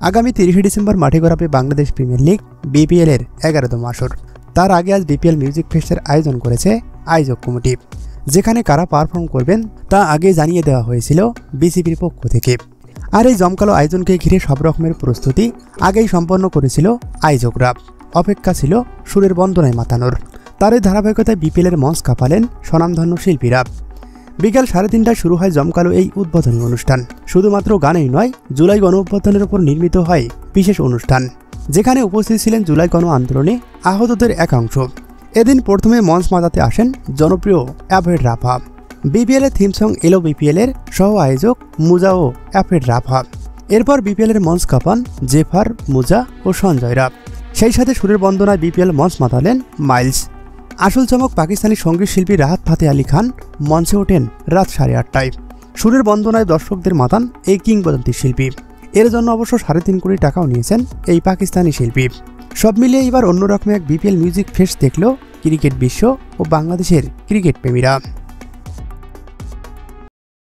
আগামী 30 ডিসেম্বর মাঠে গড়াবে Bangladesh premier league BPL এর 11তম আসর। তার আগে আজ বিপিএল মিউজিক ফেস্টের আয়োজন করেছে আয়োজক কমিটি। যেখানে কারা পারফর্ম করবেন তা আগে জানিয়ে দেওয়া হয়েছিল বিসিবির পক্ষ থেকে। আর এই জমকালো আয়োজনকে ঘিরে সব রকমের প্রস্তুতি আগেই সম্পন্ন করেছিল আয়োজকরা। অপেক্ষা ছিল সুরের বন্দনায় মাতানোর। তার এই ধারাবাহিকতায় বিপিএলের মঞ্চ কাঁপালেন স্বনামধন্য শিল্পীরা। বিকাল 3:30টায় শুরু হয় জমকালো এই উদ্বোধনী অনুষ্ঠান। শুধুমাত্র গানেই নয়, জুলাই গণ অভ্যুত্থানের উপর নির্মিত হয় বিশেষ অনুষ্ঠান, যেখানে উপস্থিত ছিলেন জুলাই গণ আন্দোলনে আহতদের একাংশ। এদিন প্রথমে মঞ্চ মাতাতে আসেন জনপ্রিয় অ্যাভয়েড রাফা। বিপিএল এর থিম সং এলো বিপিএল এর সহ আয়োজক মুজা ও অ্যাভয়েড রাফা। এরপর বিপিএল এর মঞ্চ কাঁপান জেফার, মুজা ও সঞ্জয়রা। সেই সাথে সুরের বন্দনায় বিপিএল মঞ্চ মাতালেন মাইলস। আসল চমক পাকিস্তানি সঙ্গীত শিল্পী রাহাত ফাতে আলী খান মঞ্চে ওঠেন রাত 8:30টায়। সুরের বন্দনায় দর্শকদের মাতান এই কিংবদন্তি শিল্পী। এর জন্য অবশ্য 3.5 কোটি টাকাও নিয়েছেন এই পাকিস্তানি শিল্পী। সব মিলিয়ে এবার অন্যরকম এক বিপিএল মিউজিক ফেস্ট দেখল ক্রিকেট বিশ্ব ও বাংলাদেশের ক্রিকেট প্রেমীরা।